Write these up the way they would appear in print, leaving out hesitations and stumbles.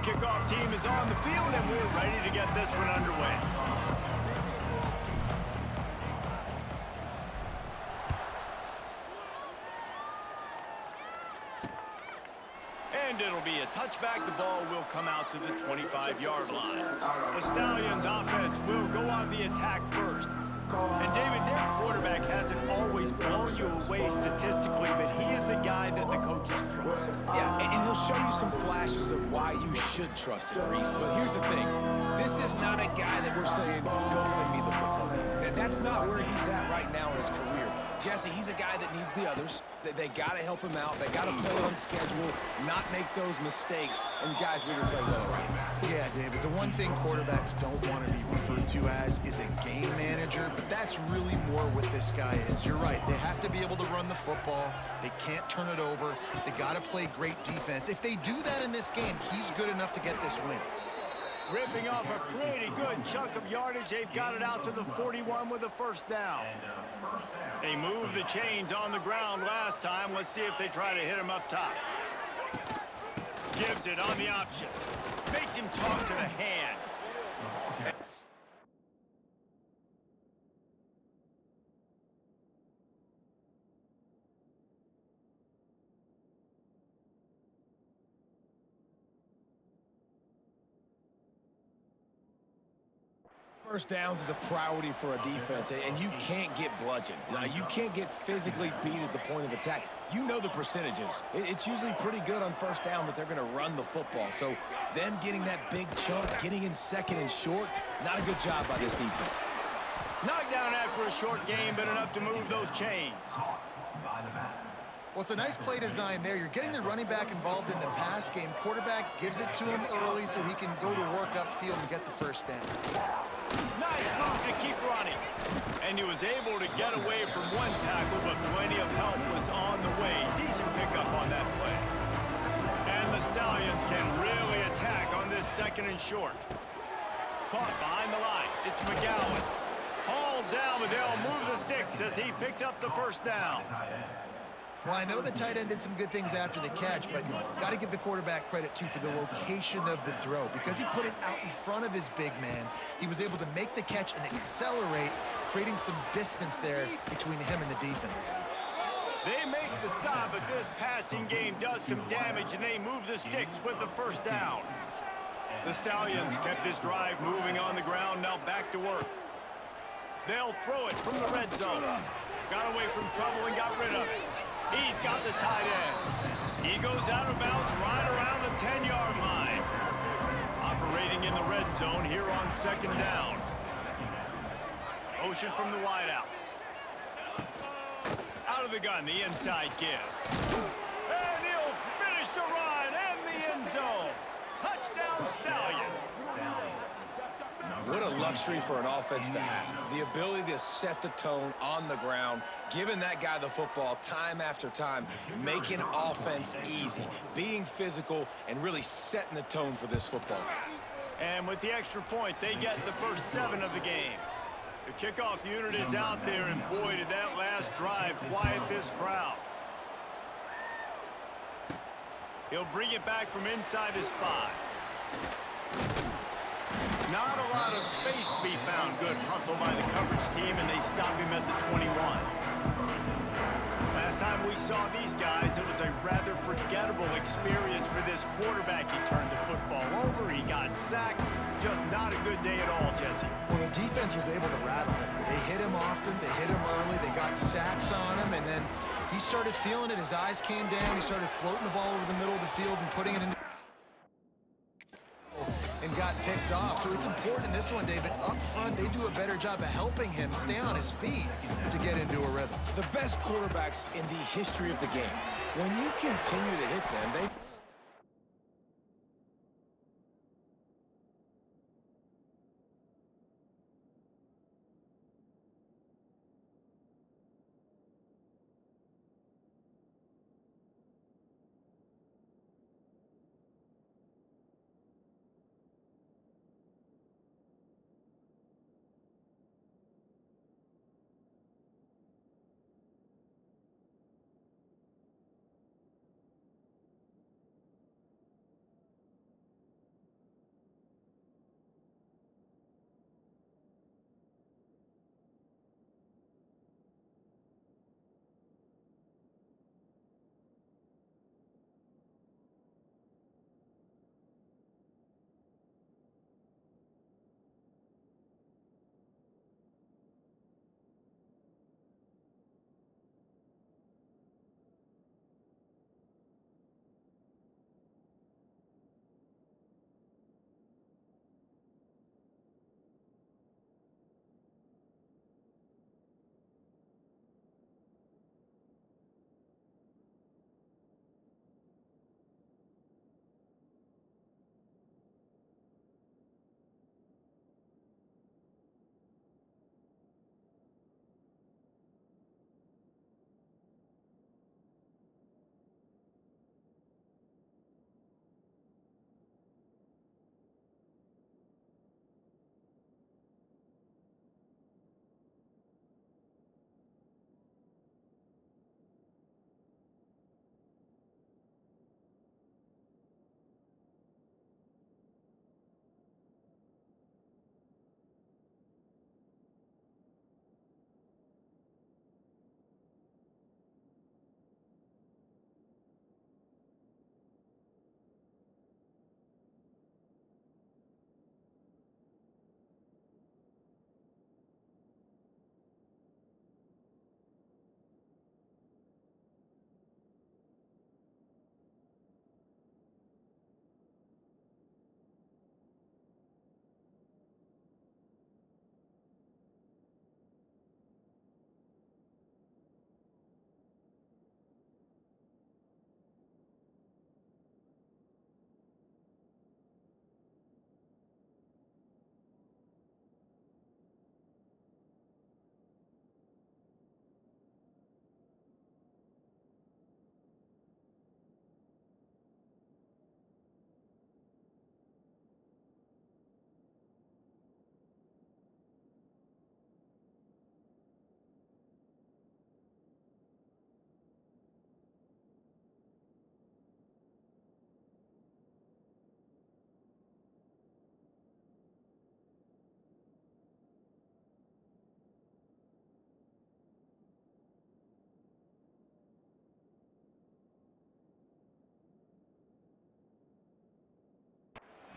kickoff team is on the field, and we're ready to get this one underway. And it'll be a touchback. The ball will come out to the 25-yard line. The Stallions offense will go on the attack first. And David, their quarterback hasn't always blown you away statistically, but he is a guy that the coaches trust. Yeah, and he'll show you some flashes of why you should trust him, Reese. But here's the thing. This is not a guy that we're saying, go win me the football game. That's not where he's at right now in his career. Jesse, he's a guy that needs the others. They got to help him out. They got to play on schedule, not make those mistakes, and guys really play well right now. Yeah, David, the one thing quarterbacks don't want to be referred to as is a game manager, but that's really more what this guy is. You're right. They have to be able to run the football. They can't turn it over. They got to play great defense. If they do that in this game, he's good enough to get this win. Ripping off a pretty good chunk of yardage. They've got it out to the 41 with a first down. They moved the chains on the ground last time. Let's see if they try to hit him up top. Gives it on the option. Makes him talk to the hand. First downs is a priority for a defense, and you can't get bludgeoned. You can't get physically beat at the point of attack. You know the percentages. It's usually pretty good on first down that they're going to run the football. So them getting that big chunk, getting in second and short, not a good job by this defense. Knocked down after a short game, but enough to move those chains. Well, it's a nice play design there. You're getting the running back involved in the pass game. Quarterback gives it to him early so he can go to work upfield and get the first down. Nice move to keep running. And he was able to get away from one tackle, but plenty of help was on the way. Decent pickup on that play. And the Stallions can really attack on this second and short. Caught behind the line. It's McGowan. Hauled down, but they'll move the sticks as he picks up the first down. Well, I know the tight end did some good things after the catch, but got to give the quarterback credit, too, for the location of the throw. Because he put it out in front of his big man, he was able to make the catch and accelerate, creating some distance there between him and the defense. They make the stop, but this passing game does some damage, and they move the sticks with the first down. The Stallions kept this drive moving on the ground, now back to work. They'll throw it from the red zone. Got away from trouble and got rid of it. He's got the tight end. He goes out of bounds right around the 10-yard line. Operating in the red zone here on second down. Motion from the wideout. Out of the gun, the inside give. And he'll finish the run and the end zone. Touchdown, Stallions. What a luxury for an offense to have. The ability to set the tone on the ground, giving that guy the football time after time, making offense easy, being physical, and really setting the tone for this football game. And with the extra point, they get the first 7 of the game. The kickoff unit is out there, and boy, did that last drive quiet this crowd. He'll bring it back from inside his 5. Not a lot of space to be found. Good hustle by the coverage team, and they stop him at the 21. Last time we saw these guys, it was a rather forgettable experience for this quarterback. He turned the football over. He got sacked. Just not a good day at all, Jesse. Well, the defense was able to rattle him. They hit him often. They hit him early. They got sacks on him, and then he started feeling it. His eyes came down. He started floating the ball over the middle of the field and putting it into and got picked off. So it's important in this one, David. Up front, they do a better job of helping him stay on his feet to get into a rhythm. The best quarterbacks in the history of the game, when you continue to hit them, they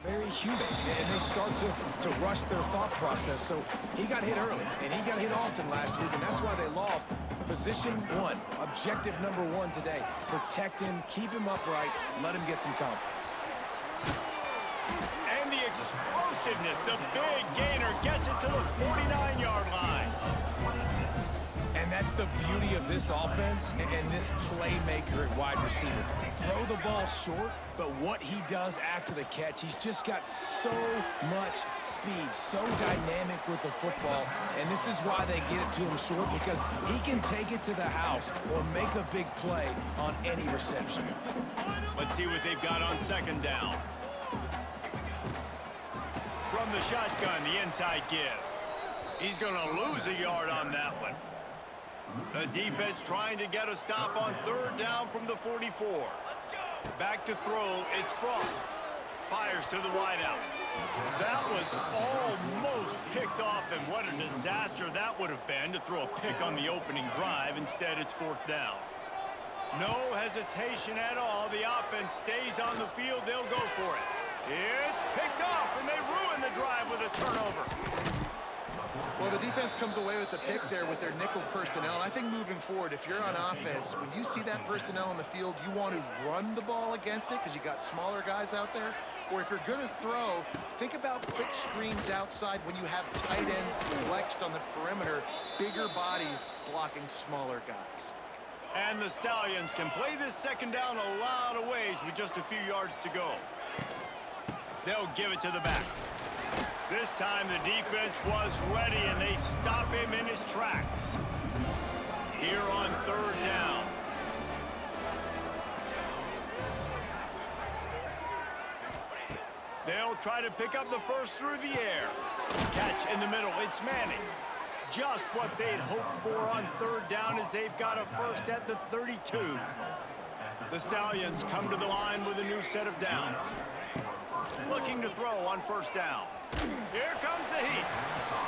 very human, and they start to rush their thought process. So he got hit early, and he got hit often last week, and that's why they lost. Position one, objective number one today. Protect him, keep him upright, let him get some confidence. And the explosiveness, the big gainer gets it to the 49-yard line. And that's the beauty of this offense and this playmaker at wide receiver. Throw the ball short, but what he does after the catch, he's just got so much speed, so dynamic with the football. And this is why they get it to him short, because he can take it to the house or make a big play on any reception. Let's see what they've got on second down. From the shotgun, the inside give. He's going to lose a yard on that one. The defense trying to get a stop on third down from the 44. Back to throw, it's Frost. Fires to the wideout. That was almost picked off, and what a disaster that would have been to throw a pick on the opening drive. Instead, it's fourth down. No hesitation at all. The offense stays on the field. They'll go for it. It's picked off, and they ruin the drive with a turnover. Well, the defense comes away with the pick there with their nickel personnel. I think moving forward, if you're on offense, when you see that personnel on the field, you want to run the ball against it because you got smaller guys out there. Or if you're going to throw, think about quick screens outside when you have tight ends flexed on the perimeter, bigger bodies blocking smaller guys. And the Stallions can play this second down a lot of ways with just a few yards to go. They'll give it to the back. This time the defense was ready, and they stop him in his tracks. Here on third down. They'll try to pick up the first through the air. Catch in the middle. It's Manning. Just what they'd hoped for on third down, as they've got a first at the 32. The Stallions come to the line with a new set of downs. Looking to throw on first down. Here comes the heat.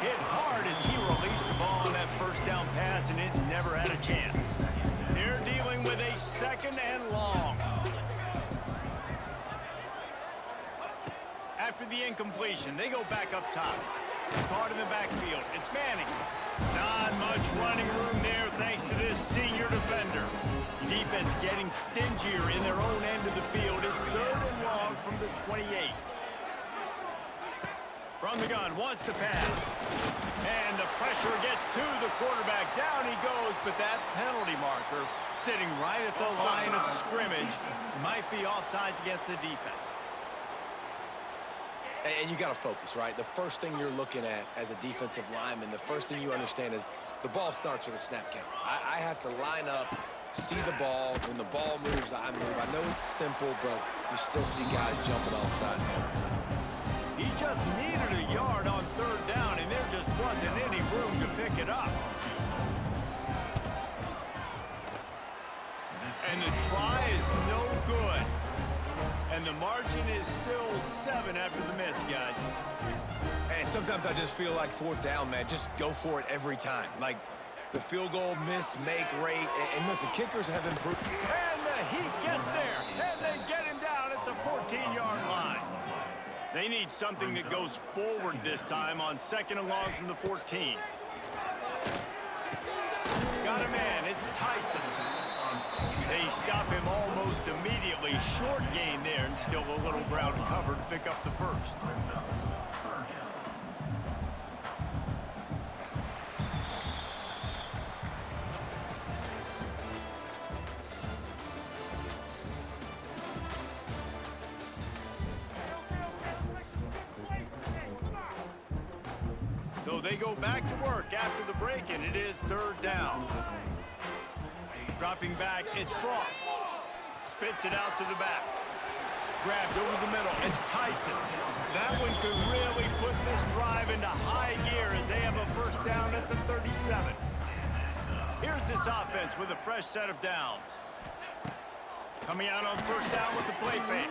Hit hard as he released the ball on that first down pass, and it never had a chance. They're dealing with a second and long. After the incompletion, they go back up top. Caught in the backfield. It's Manning. Not much running room there thanks to this senior defender. Defense getting stingier in their own end of the field. It's third and long from the 28. From the gun, wants to pass. And the pressure gets to the quarterback. Down he goes, but that penalty marker sitting right at the line of scrimmage might be offsides against the defense. And you got to focus, right? The first thing you're looking at as a defensive lineman, the first thing you understand is the ball starts with a snap count. I have to line up, see the ball. When the ball moves, I move. I know it's simple, but you still see guys jumping off sides all the time. He just needed a yard on third down, and there just wasn't any room to pick it up. And the try is no good. And the margin is still 7 after the miss, guys. And sometimes I just feel like fourth down, man, just go for it every time. Like the field goal miss, make rate. And listen, kickers have improved. And the Heat gets there, and they get him down at the 14-yard line. They need something that goes forward this time on second and long from the 14. Got a man, it's Tyson. They stop him almost immediately. Short gain there, and still a little ground to cover to pick up the first. So they go back to work after the break, and it is third down. Dropping back, it's Frost. Spits it out to the back. Grabbed over the middle, it's Tyson. That one could really put this drive into high gear as they have a first down at the 37. Here's this offense with a fresh set of downs. Coming out on first down with the play fake.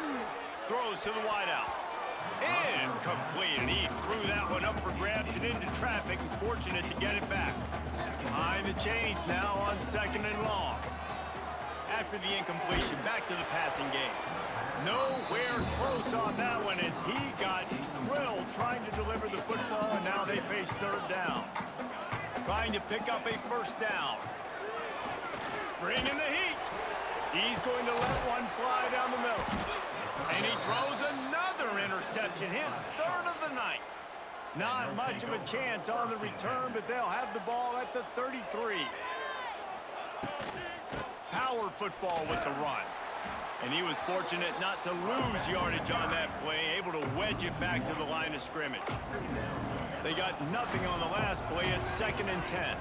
Throws to the wideout. Incomplete, and he threw that one up for grabs and into traffic, and fortunate to get it back. Behind the chains now on second and long. After the incompletion, back to the passing game. No nowhere close on that one as he got drilled trying to deliver the football, and now they face third down. Trying to pick up a first down. Bringing the heat. He's going to let one fly down the middle. And he throws another interception, his third of the night. Not much of a chance on the return, but they'll have the ball at the 33. Power football with the run. And he was fortunate not to lose yardage on that play, able to wedge it back to the line of scrimmage. They got nothing on the last play. It's 2nd and 10.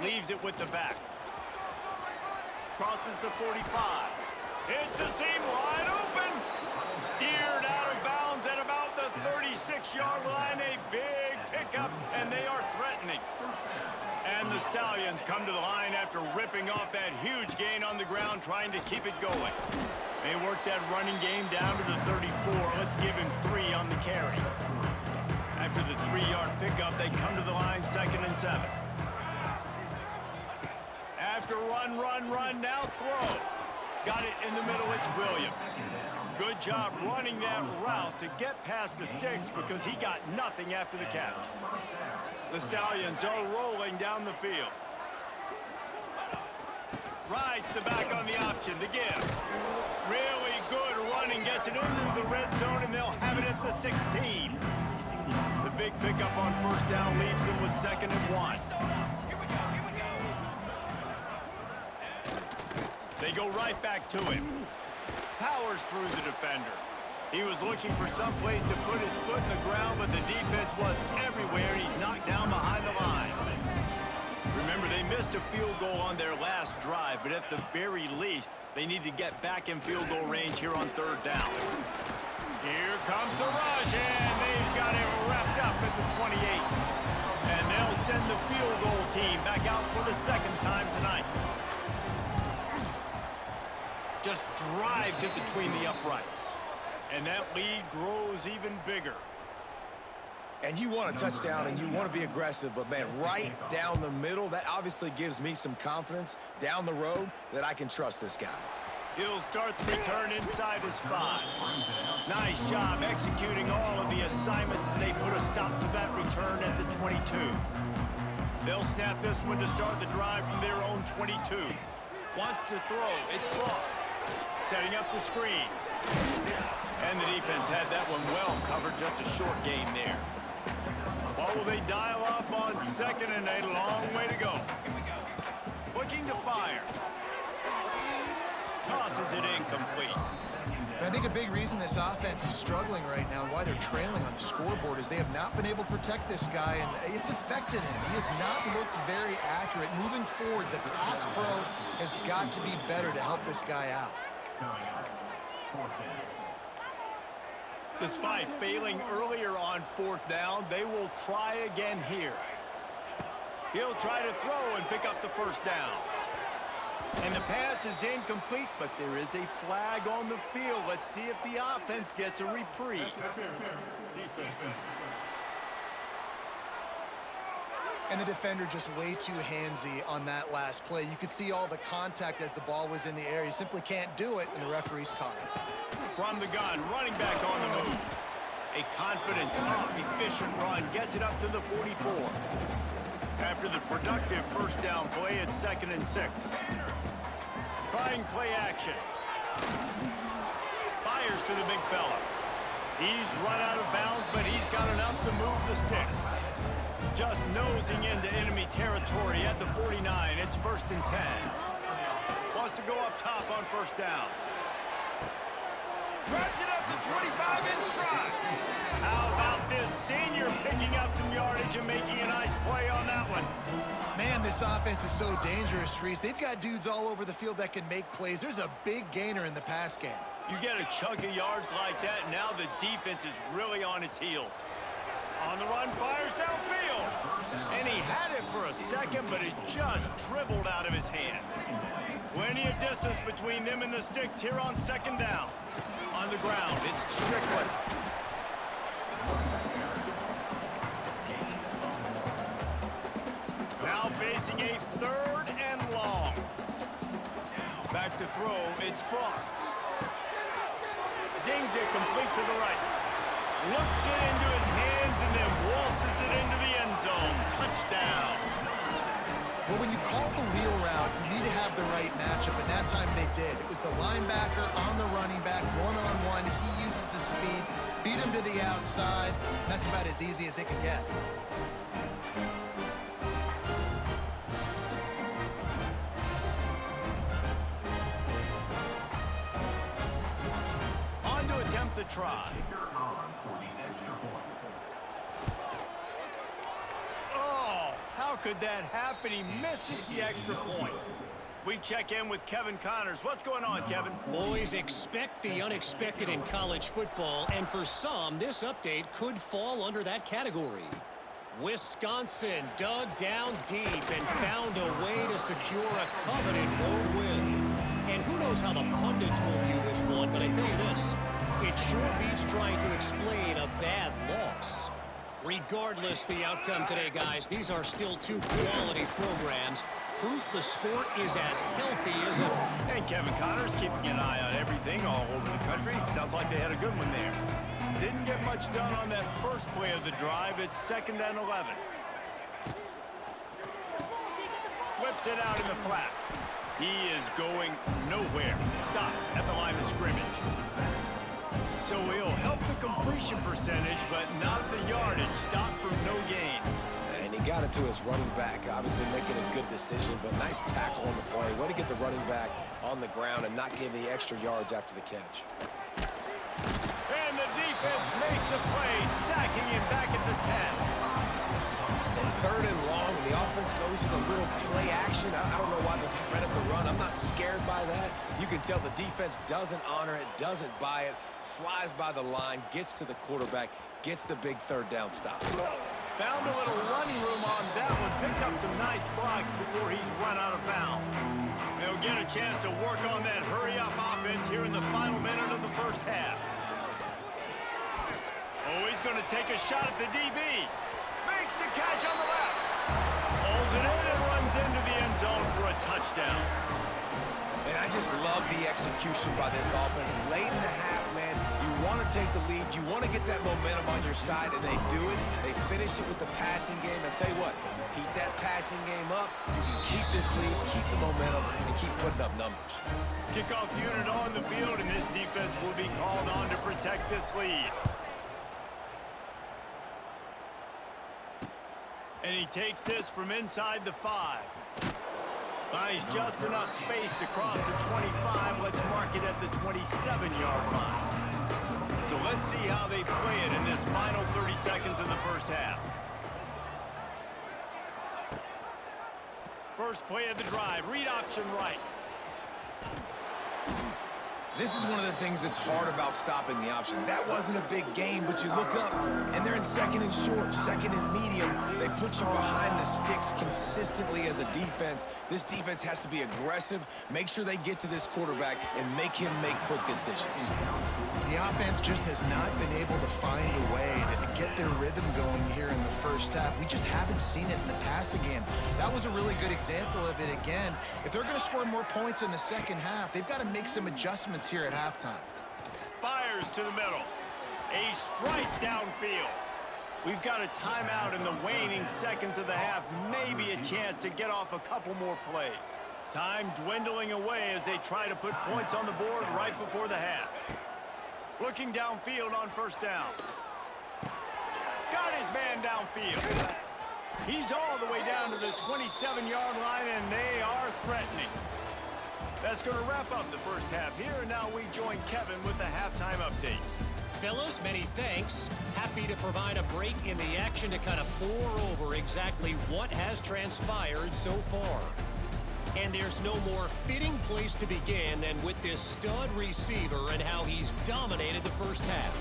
Leaves it with the back. Crosses the 45. It's a seam wide open. Steered out of bounds at about the 36-yard line. A big pickup, and they are threatening. And the Stallions come to the line after ripping off that huge gain on the ground, trying to keep it going. They work that running game down to the 34. Let's give him 3 on the carry. After the 3-yard pickup, they come to the line 2nd and 7. After run, now throw. Got it in the middle, it's Williams. Good job running that route to get past the sticks because he got nothing after the catch. The Stallions are rolling down the field. Rides the back on the option, the give. Really good running, gets it into the red zone, and they'll have it at the 16. The big pickup on first down leaves them with 2nd and 1. They go right back to him. Powers through the defender. He was looking for some place to put his foot in the ground, but the defense was everywhere. He's knocked down behind the line. Remember, they missed a field goal on their last drive, but at the very least, they need to get back in field goal range here on 3rd down. Here comes the rush, and they've got it wrapped up at the 28. And they'll send the field goal team back out for the 2nd time tonight. Just drives it between the uprights. And that lead grows even bigger. And you want a touchdown and you want to be aggressive, but man, right down the middle, that obviously gives me some confidence down the road that I can trust this guy. He'll start the return inside his 5. Nice job executing all of the assignments as they put a stop to that return at the 22. They'll snap this one to start the drive from their own 22. Wants to throw, it's crossed. Setting up the screen. And the defense had that one well covered, just a short game there. What will they dial up on 2nd and 8? A long way to go. Looking to fire. Tosses it incomplete. And I think a big reason this offense is struggling right now and why they're trailing on the scoreboard is they have not been able to protect this guy, and it's affected him. He has not looked very accurate. Moving forward, the pass pro has got to be better to help this guy out. Despite failing earlier on 4th down, they will try again here. He'll try to throw and pick up the first down. And the pass is incomplete, but there is a flag on the field. Let's see if the offense gets a reprieve. And the defender just way too handsy on that last play. You could see all the contact as the ball was in the air. You simply can't do it, and the referee's caught it. From the gun, running back on the move. A confident, tough, efficient run gets it up to the 44. After the productive first down play, it's 2nd and 6. Trying play action. Fires to the big fella. He's run out of bounds, but he's got enough to move the sticks. Just nosing into enemy territory at the 49. It's 1st and 10. Wants to go up top on first down. Grabs it up to 25 in stride. How about this senior picking up some yardage and making a nice play on that one? Man, this offense is so dangerous, Reese. They've got dudes all over the field that can make plays. There's a big gainer in the pass game. You get a chunk of yards like that, and now the defense is really on its heels. On the run, fires downfield. And he had it for a second, but it just dribbled out of his hands. Plenty of distance between them and the sticks here on 2nd down. On the ground, it's Strickland. Now facing a 3rd and long. Back to throw. It's Frost. Zings it complete to the right. Looks it into his hands and then waltzes it into the end zone. Touchdown. Well, when you call the wheel route, you need to have the right matchup, and that time they did. It was the linebacker on the running back, one-on-one. He uses his speed, beat him to the outside. That's about as easy as it can get. On to attempt the try. How could that happen? He misses the extra point. We check in with Kevin Connors. What's going on, Kevin? Boys, expect the unexpected in college football, and for some, this update could fall under that category. Wisconsin dug down deep and found a way to secure a coveted road win. And who knows how the pundits will view this one, but I tell you this, it sure beats trying to explain a bad loss. Regardless the outcome today, guys, these are still two quality programs. Proof the sport is as healthy as ever. And Kevin Connors keeping an eye on everything all over the country. Sounds like they had a good one there. Didn't get much done on that first play of the drive. It's 2nd and 11. Flips it out in the flat. He is going nowhere. Stop at the line of scrimmage. So he'll help the completion percentage, but not the yardage. Stop for no gain. And he got it to his running back, obviously making a good decision, but nice tackle on the play. Way to get the running back on the ground and not give the extra yards after the catch. And the defense makes a play, sacking him back at the 10. And 3rd and long, and the offense goes with a little play action. I don't know why the threat of the run. I'm not scared by that. You can tell the defense doesn't honor it, doesn't buy it, flies by the line, gets to the quarterback, gets the big 3rd down stop. Found a little running room on that one. Picked up some nice blocks before he's run out of bounds. They'll get a chance to work on that hurry-up offense here in the final minute of the first half. Oh, he's going to take a shot at the DB. Makes the catch on the left. Pulls it in and runs into the end zone for a touchdown. And I just love the execution by this offense. Late in the half, man, you want to take the lead. You want to get that momentum on your side, and they do it. They finish it with the passing game. I tell you what, keep that passing game up. You can keep this lead, keep the momentum, and keep putting up numbers. Kickoff unit on the field, and this defense will be called on to protect this lead. And he takes this from inside the 5. Buys just enough space across the 25. Let's mark it at the 27-yard line. So let's see how they play it in this final 30 seconds of the first half. First play of the drive. Read option right. This is one of the things that's hard about stopping the option. That wasn't a big gain, but you look up, and they're in 2nd and short, 2nd and medium. They put you behind the sticks consistently as a defense. This defense has to be aggressive, make sure they get to this quarterback, and make him make quick decisions. The offense just has not been able to find a way to get their rhythm going here in the first half. We just haven't seen it in the passing game. That was a really good example of it again. If they're going to score more points in the second half, they've got to make some adjustments here at halftime. Fires to the middle. A strike downfield. We've got a timeout in the waning seconds of the half. Maybe a chance to get off a couple more plays. Time dwindling away as they try to put points on the board right before the half. Looking downfield on first down. Got his man downfield. He's all the way down to the 27-yard line, and they are threatening. That's going to wrap up the first half here, and now we join Kevin with the halftime update. Fellas, many thanks. Happy to provide a break in the action to kind of pour over exactly what has transpired so far. And there's no more fitting place to begin than with this stud receiver and how he's dominated the first half.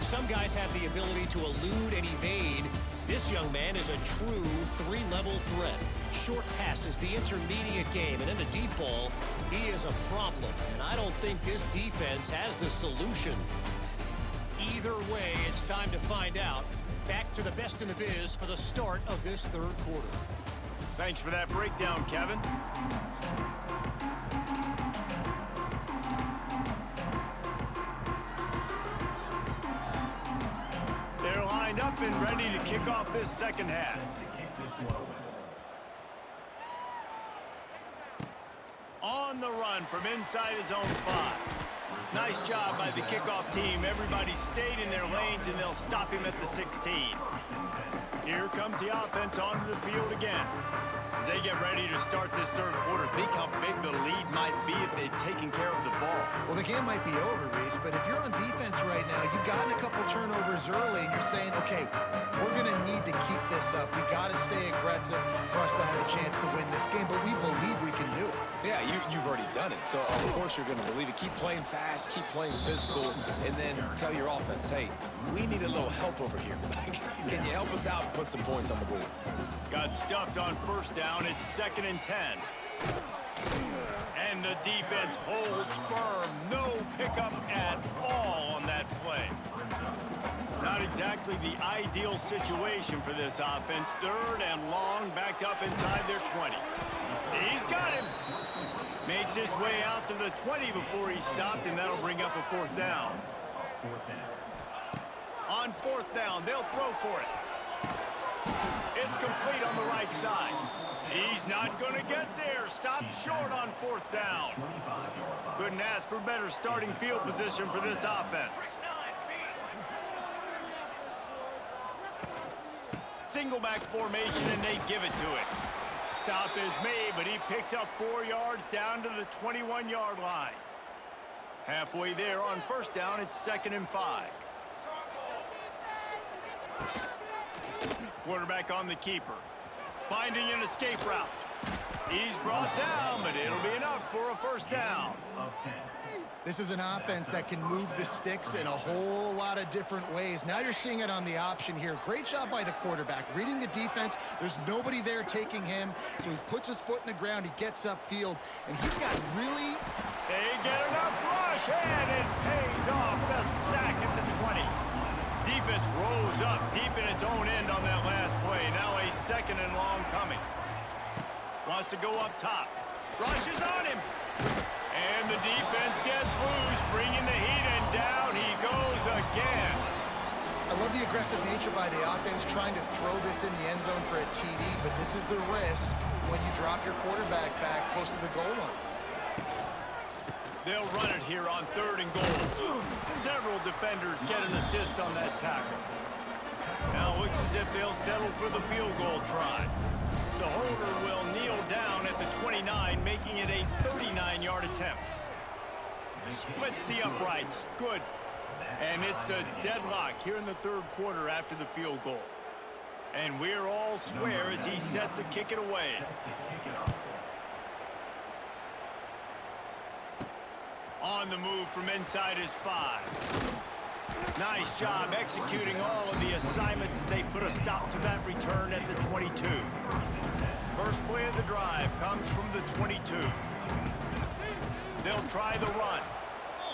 Some guys have the ability to elude and evade. This young man is a true 3-level threat. Short passes, the intermediate game, and in the deep ball, he is a problem. And I don't think this defense has the solution. Either way, it's time to find out. Back to the best in the biz for the start of this third quarter. Thanks for that breakdown, Kevin. lined up and ready to kick off this second half. On the run from inside his own 5. Nice job by the kickoff team. Everybody stayed in their lanes, and they'll stop him at the 16. Here comes the offense onto the field again. As they get ready to start this third quarter, think how big the lead might be if they'd taken care of the ball. Well, the game might be over, Reese, but if you're on defense right now, you've gotten a couple turnovers early, and you're saying, okay, we're going to need to keep this up. We got to stay aggressive for us to have a chance to win this game, but we believe we can do it. Yeah, you've already done it, so of course you're going to believe it. Keep playing fast, keep playing physical, and then tell your offense, hey, we need a little help over here. Can you help us out and put some points on the board? Got stuffed on first down. It's 2nd and 10. And the defense holds firm. No pickup at all on that play. Not exactly the ideal situation for this offense. 3rd and long, backed up inside their 20. He's got him. Makes his way out to the 20 before he stopped, and that'll bring up a 4th down. On 4th down, they'll throw for it. It's complete on the right side. He's not going to get there. Stopped short on 4th down. Couldn't ask for better starting field position for this offense. Single back formation, and they give it to it. Stop is made, but he picks up 4 yards down to the 21-yard line. Halfway there on first down, it's 2nd and 5. Quarterback on the keeper. Finding an escape route. He's brought down, but it'll be enough for a 1st down. This is an offense that can move the sticks in a whole lot of different ways. Now you're seeing it on the option here. Great job by the quarterback. Reading the defense, there's nobody there taking him, so he puts his foot in the ground, he gets upfield, and he's got really... They get enough rush, and it pays off. The sack at the 20. Defense rose up deep in its own end on that last play. Now a 2nd and long coming. Wants to go up top. Rushes on him. And the defense gets loose, bringing the heat, and down he goes again. I love the aggressive nature by the offense, trying to throw this in the end zone for a TD, but this is the risk when you drop your quarterback back close to the goal line. They'll run it here on 3rd and goal. Several defenders get an assist on that tackle. Now it looks as if they'll settle for the field goal try. The holder will kneel down at the 29, making it a 39-yard attempt. Splits the uprights. Good. And it's a deadlock here in the 3rd quarter after the field goal. And we're all square as he's set to kick it away. On the move from inside his 5. Nice job executing all of the assignments as they put a stop to that return at the 22. First play of the drive comes from the 22. They'll try the run.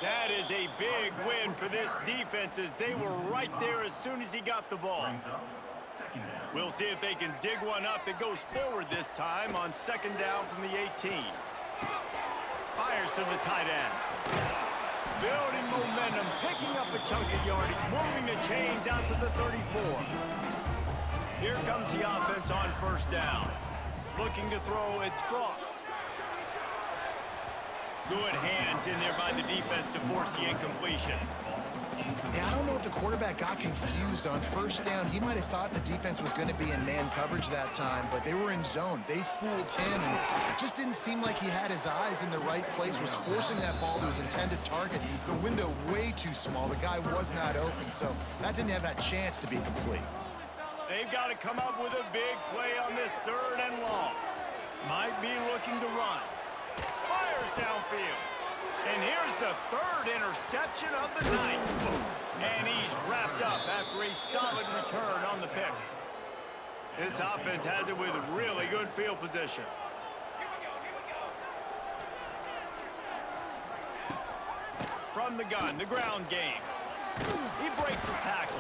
That is a big win for this defense as they were right there as soon as he got the ball. We'll see if they can dig one up that goes forward this time on 2nd down from the 18. Fires to the tight end. Building momentum, picking up a chunk of yardage, moving the chains out to the 34. Here comes the offense on 1st down. Looking to throw, it's Frost. Good hands in there by the defense to force the incompletion. Yeah, I don't know if the quarterback got confused on 1st down. He might have thought the defense was going to be in man coverage that time, but they were in zone. They fooled him, and it just didn't seem like he had his eyes in the right place, was forcing that ball to his intended target. The window way too small. The guy was not open, so that didn't have that chance to be complete. They've got to come up with a big play on this 3rd and long. Might be looking to run. Fires downfield. And here's the 3rd interception of the night. And he's wrapped up after a solid return on the pick. This offense has it with really good field position. From the gun, the ground game. He breaks a tackle.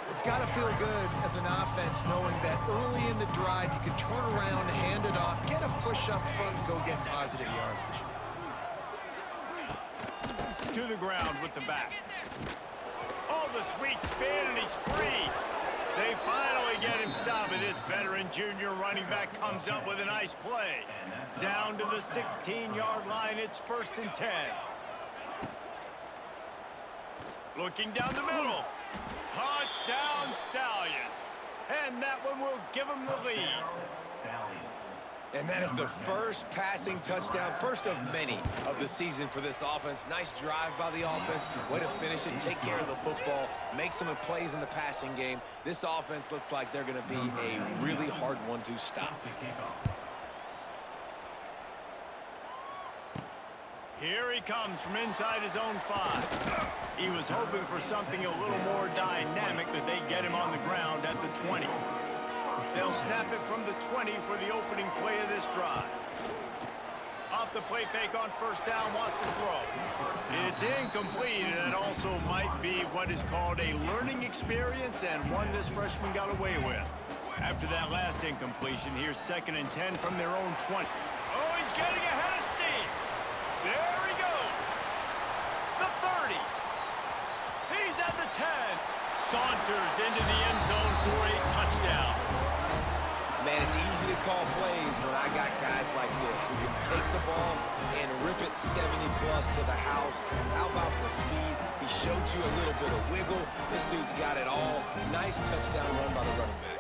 It's got to feel good as an offense knowing that early in the drive you can turn around, hand it off, get a push up front, and go get positive yardage. To the ground with the back. Oh, the sweet spin, and he's free. They finally get him stopped, and this veteran junior running back comes up with a nice play. Down to the 16-yard line, it's 1st and 10. Looking down the middle. Touchdown, Stallions. And that one will give them the lead. And that is the first passing touchdown, first of many of the season for this offense. Nice drive by the offense. Way to finish it, take care of the football, make some plays in the passing game. This offense looks like they're going to be a really hard one to stop. Here he comes from inside his own 5. He was hoping for something a little more dynamic, but they get him on the ground at the 20. They'll snap it from the 20 for the opening play of this drive. Off the play fake on 1st down, wants to throw. It's incomplete, and it also might be what is called a learning experience, and one this freshman got away with. After that last incompletion, here's 2nd and 10 from their own 20. Oh, he's getting ahead of steam. There he goes. The 30. He's at the 10. Saunters into the end zone for a touchdown. Man, it's easy to call plays when I got guys like this who can take the ball and rip it 70-plus to the house. How about the speed? He showed you a little bit of wiggle. This dude's got it all. Nice touchdown run by the running back.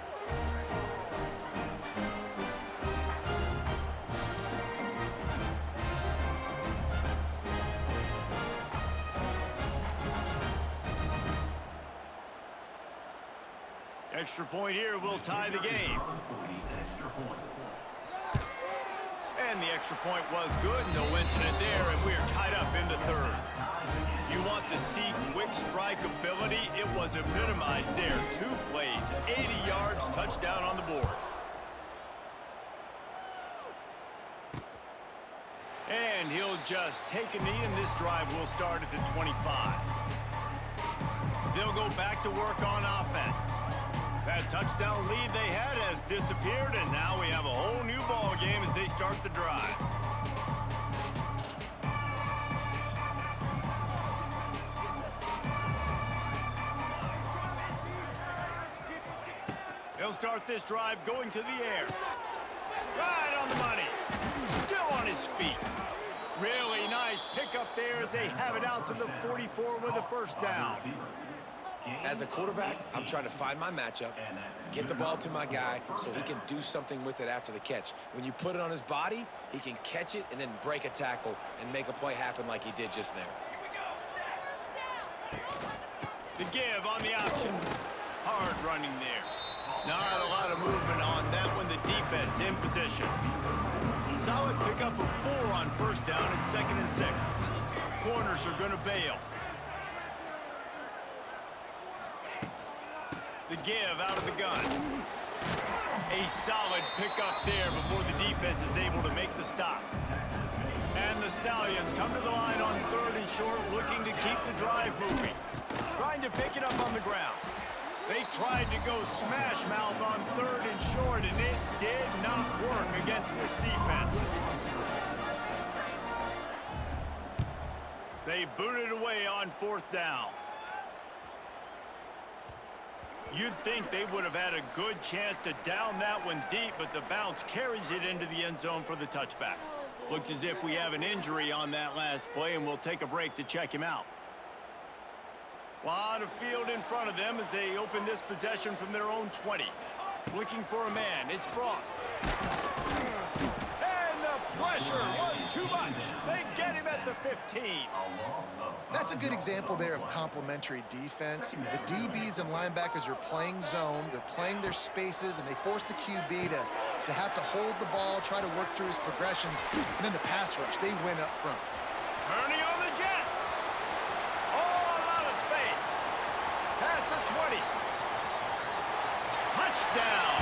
Extra point here will tie the game. And the extra point was good. No incident there, and we are tied up in the 3rd. You want to see quick strike ability? It was epitomized there. 2 plays, 80 yards, touchdown on the board. And he'll just take a knee, and this drive will start at the 25. They'll go back to work on offense. That touchdown lead they had has disappeared, and now we have a whole new ball game as they start the drive. They'll start this drive going to the air. Right on the money. Still on his feet. Really nice pickup there as they have it out to the 44 with a 1st down. As a quarterback, I'm trying to find my matchup, get the ball to my guy so he can do something with it after the catch. When you put it on his body, he can catch it and then break a tackle and make a play happen like he did just there. The give on the option. Hard running there. Not a lot of movement on that one. The defense in position. Solid pickup of 4 on 1st down and 2nd and 6. Corners are going to bail. The give out of the gun. A solid pickup there before the defense is able to make the stop. And the Stallions come to the line on 3rd and short, looking to keep the drive moving. Trying to pick it up on the ground. They tried to go smash mouth on 3rd and short, and it did not work against this defense. They booted away on 4th down. You'd think they would have had a good chance to down that one deep, but the bounce carries it into the end zone for the touchback. Looks as if we have an injury on that last play, and we'll take a break to check him out. A lot of field in front of them as they open this possession from their own 20. Looking for a man. It's Frost. And the pressure was too much. They get him at the 15. That's a good example there of complementary defense. The DBs and linebackers are playing zone. They're playing their spaces, and they force the QB to have to hold the ball, try to work through his progressions, and then the pass rush, they win up front. Turning on the Jets. Oh, a lot of space. Past the 20. Touchdown.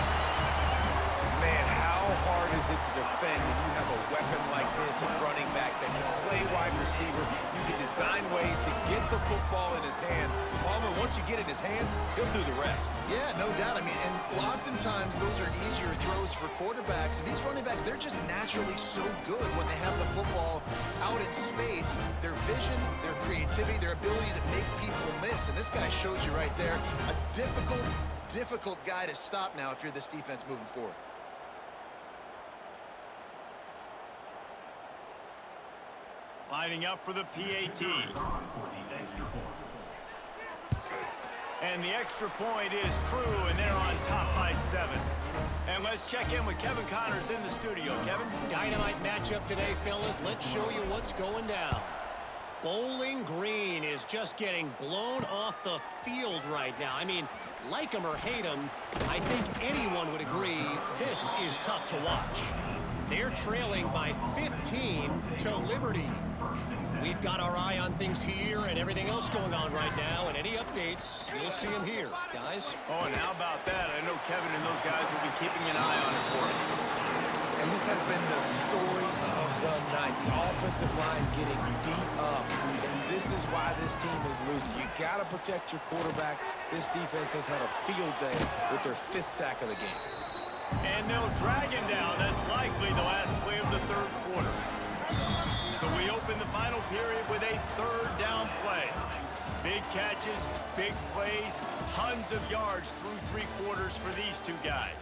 Man, how hard is it to defend when you have a weapon like this? innocent running back that can play wide receiver. You can design ways to get the football in his hand. Palmer, once you get it in his hands, he'll do the rest. Yeah, no doubt. I mean, and oftentimes those are easier throws for quarterbacks. And these running backs, they're just naturally so good when they have the football out in space. Their vision, their creativity, their ability to make people miss. And this guy shows you right there a difficult guy to stop now if you're this defense moving forward. Lining up for the PAT. And the extra point is true, and they're on top by 7. And let's check in with Kevin Connors in the studio. Kevin? Dynamite matchup today, fellas. Let's show you what's going down. Bowling Green is just getting blown off the field right now. I mean, like him or hate him, I think anyone would agree this is tough to watch. They're trailing by 15 to Liberty. We've got our eye on things here and everything else going on right now, and any updates, you'll see them here, guys. Oh, and how about that? I know Kevin and those guys will be keeping an eye on it for us. And this has been the story of the night. The offensive line getting beat up. And this is why this team is losing. You got to protect your quarterback. This defense has had a field day with their 5th sack of the game. And they'll drag him down. That's likely the last play of the 3rd quarter. So we open the final period with a 3rd down play. Big catches, big plays, tons of yards through 3 quarters for these two guys.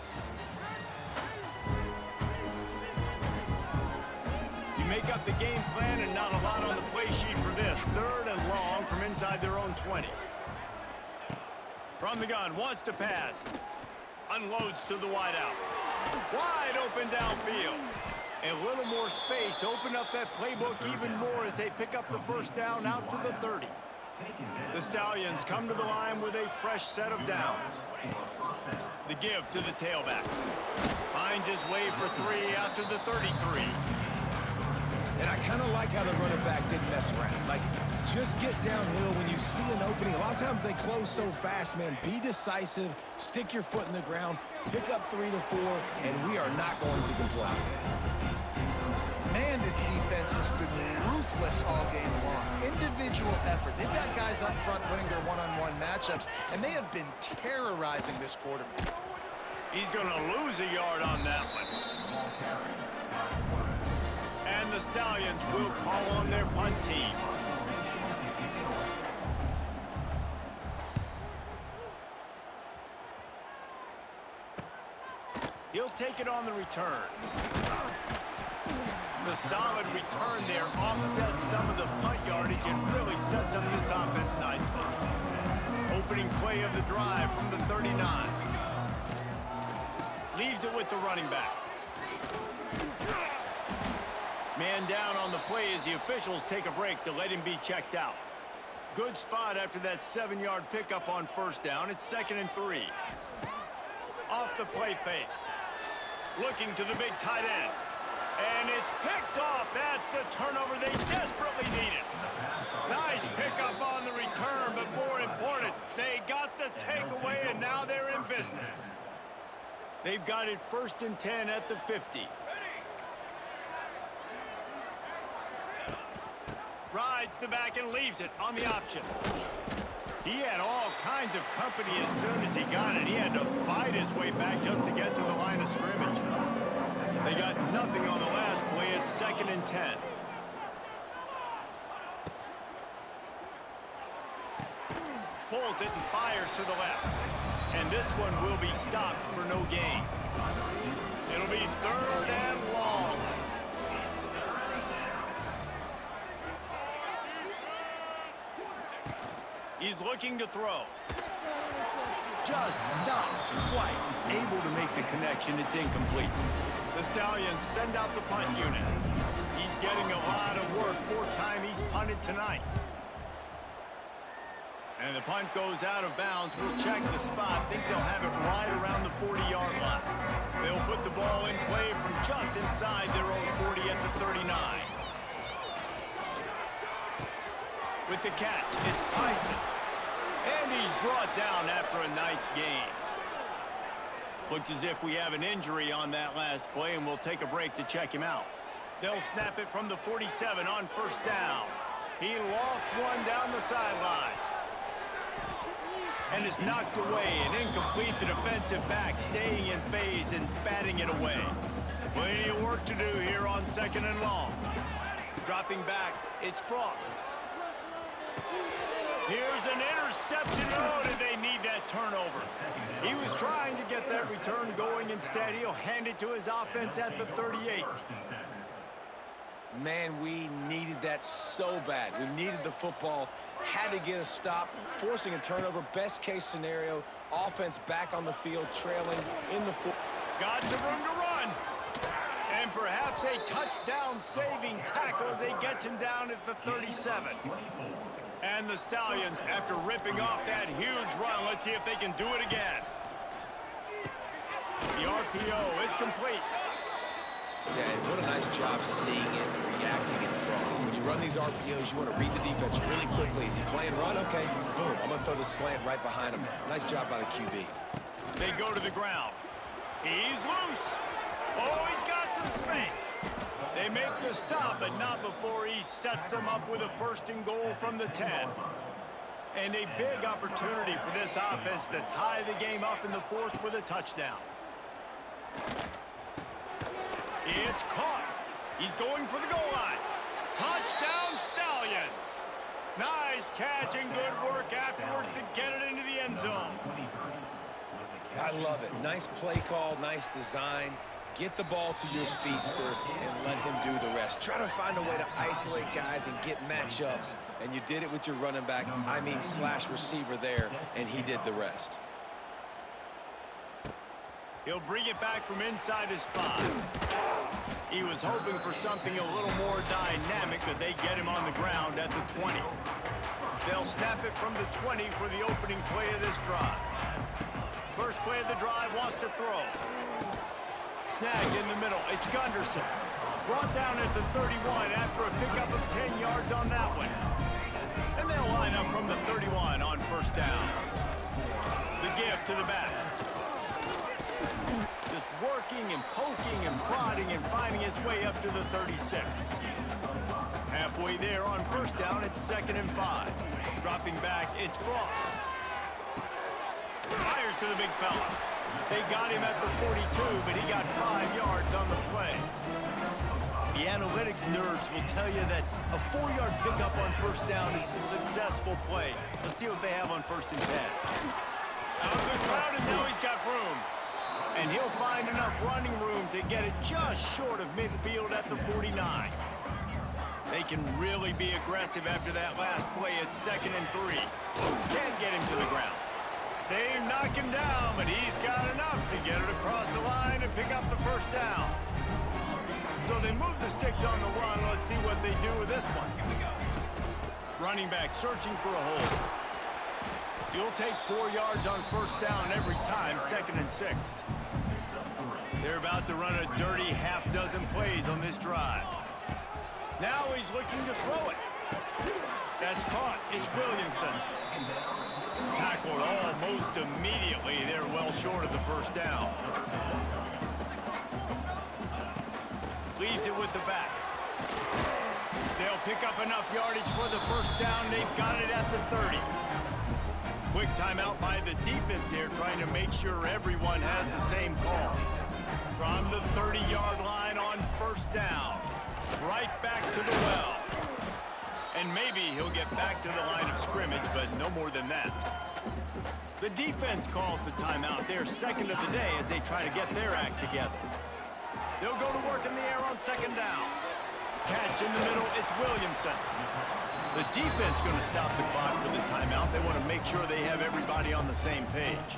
You make up the game plan and not a lot on the play sheet for this. 3rd and long from inside their own 20. From the gun, wants to pass. Unloads to the wideout. Wide open downfield. A little more space. Open up that playbook even more as they pick up the 1st down out to the 30. The Stallions come to the line with a fresh set of downs. The give to the tailback. Finds his way for 3 out to the 33. And I kind of like how the running back didn't mess around. Like, just get downhill when you see an opening. A lot of times they close so fast, man. Be decisive, stick your foot in the ground, pick up 3 to 4, and we are not going to complain. Man, this defense has been ruthless all game long. Individual effort. They've got guys up front winning their one-on-one matchups, and they have been terrorizing this quarterback. He's going to lose a yard on that one. And the Stallions will call on their punt team. He'll take it on the return. The solid return there offsets some of the punt yardage and really sets up this offense nicely. Opening play of the drive from the 39. Leaves it with the running back. Man down on the play as the officials take a break to let him be checked out. Good spot after that 7-yard pickup on 1st down. It's 2nd and 3. Off the play fake. Looking to the big tight end. And it's picked off. That's the turnover they desperately needed. Nice pickup on the return, but more important, they got the takeaway, and now they're in business. They've got it 1st and 10 at the 50. Rides the back and leaves it on the option. He had all kinds of company as soon as he got it. He had to fight his way back just to get to the line of scrimmage. They got nothing on the last play. It's 2nd and 10. Pulls it and fires to the left. And this one will be stopped for no gain. It'll be 3rd and long. He's looking to throw. Just not quite able to make the connection. It's incomplete. The Stallions send out the punt unit. He's getting a lot of work. 4th time he's punted tonight. And the punt goes out of bounds. We'll check the spot. Think they'll have it right around the 40-yard line. They'll put the ball in play from just inside their own 40 at the 39. With the catch, it's Tyson. And he's brought down after a nice gain. Looks as if we have an injury on that last play, and we'll take a break to check him out. They'll snap it from the 47 on first down. He lofts one down the sideline. And is knocked away and incomplete. The defensive back staying in phase and batting it away. Plenty of work to do here on 2nd and long. Dropping back, it's Frost. Here's an interception. Oh, did they need that turnover? He was trying to get that return going. Instead, he'll hand it to his offense at the 38. Man, we needed that so bad. We needed the football, had to get a stop, forcing a turnover. Best case scenario, offense back on the field, trailing in the foot. Got some room to run. And perhaps a touchdown-saving tackle as they get him down at the 37. And the Stallions, after ripping off that huge run, let's see if they can do it again. The RPO, it's complete. Yeah, and what a nice job seeing it, reacting, and throwing. When you run these RPOs, you want to read the defense really quickly. Is he playing run? Okay, boom. I'm going to throw the slant right behind him. Nice job by the QB. They go to the ground. He's loose. Oh, he's got some space. They make the stop, but not before he sets them up with a 1st and goal from the 10. And a big opportunity for this offense to tie the game up in the 4th with a touchdown. It's caught. He's going for the goal line. Touchdown, Stallions. Nice catch and good work afterwards to get it into the end zone. I love it. Nice play call, nice design. Get the ball to your speedster and let him do the rest. Try to find a way to isolate guys and get matchups. And you did it with your running back, slash receiver there, and he did the rest. He'll bring it back from inside his 5. He was hoping for something a little more dynamic, but they get him on the ground at the 20. They'll snap it from the 20 for the opening play of this drive. First play of the drive, wants to throw. Snagged in the middle, it's Gunderson. Brought down at the 31 after a pickup of 10 yards on that one. And they'll line up from the 31 on first down. The give to the back. Just working and poking and prodding and finding his way up to the 36. Halfway there on first down, it's 2nd and 5. Dropping back, it's Frost. Fires to the big fella. They got him at the 42, but he got 5 yards on the play. The analytics nerds will tell you that a 4-yard pickup on first down is a successful play. Let's see what they have on 1st and 10. Out of the crowd, and now he's got room. And he'll find enough running room to get it just short of midfield at the 49. They can really be aggressive after that last play. It's 2nd and 3. Can't get him to the ground. They knock him down, but he's got enough to get it across the line and pick up the first down. So they move the sticks on the run. Let's see what they do with this one. Running back searching for a hole. He'll take 4 yards on first down every time, 2nd and 6. They're about to run a dirty half-dozen plays on this drive. Now he's looking to throw it. That's caught. It's Williamson. Tackled almost immediately. They're well short of the first down. Leaves it with the back. They'll pick up enough yardage for the first down. They've got it at the 30. Quick timeout by the defense there, trying to make sure everyone has the same call. From the 30-yard line on first down. Right back to the well. And maybe he'll get back to the line of scrimmage, but no more than that. The defense calls the timeout. They're 2nd of the day as they try to get their act together. They'll go to work in the air on 2nd down. Catch in the middle, it's Williamson. The defense going to stop the clock with the timeout. They want to make sure they have everybody on the same page.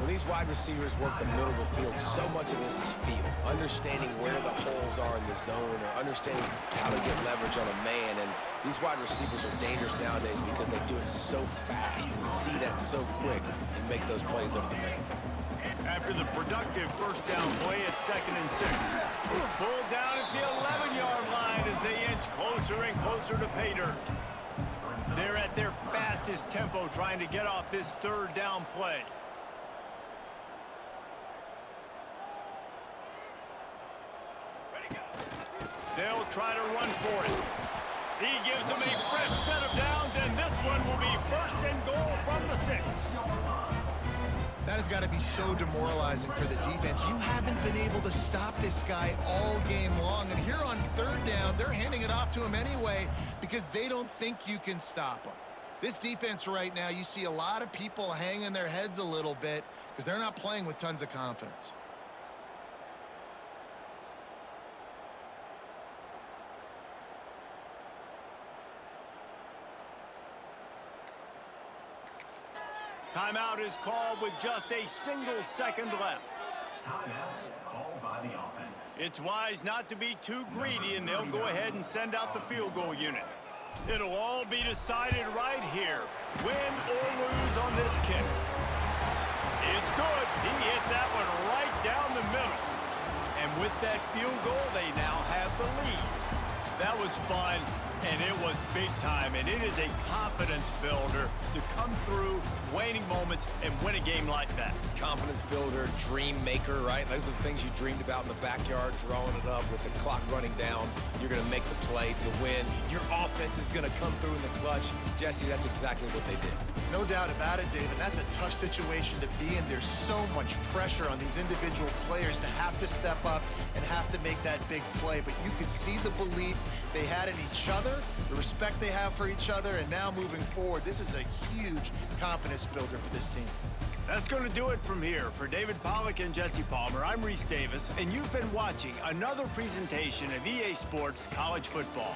When these wide receivers work the middle of the field, so much of this is feel. Understanding where the holes are in the zone or understanding how to get leverage on a man. And these wide receivers are dangerous nowadays because they do it so fast and see that so quick and make those plays over the middle. After the productive first down play, it's 2nd and 6. Pulled down at the 11-yard line as they inch closer and closer to pay dirt. They're at their fastest tempo trying to get off this 3rd down play. try to run for it. He gives them a fresh set of downs, and this one will be first and goal from the 6. That has got to be so demoralizing for the defense. You haven't been able to stop this guy all game long. And here on 3rd down, they're handing it off to him anyway because they don't think you can stop him. This defense right now, you see a lot of people hanging their heads a little bit because they're not playing with tons of confidence. Timeout is called with just a single second left. Timeout called by the offense. It's wise not to be too greedy, and they'll go ahead and send out the field goal unit. It'll all be decided right here, win or lose on this kick. It's good. He hit that one right down the middle. And with that field goal, they now have the lead. That was fun, and it was big time, and it is a confidence builder to come through waning moments and win a game like that. Confidence builder, dream maker, right? Those are the things you dreamed about in the backyard, drawing it up with the clock running down. You're going to make the play to win. Your offense is going to come through in the clutch. Jesse, that's exactly what they did. No doubt about it, David. That's a tough situation to be in. There's so much pressure on these individual players to have to step up and have to make that big play. But you could see the belief they had in each other, the respect they have for each other, and now moving forward, this is a huge confidence builder for this team. That's going to do it from here. For David Pollack and Jesse Palmer, I'm Reese Davis, and you've been watching another presentation of EA Sports College Football.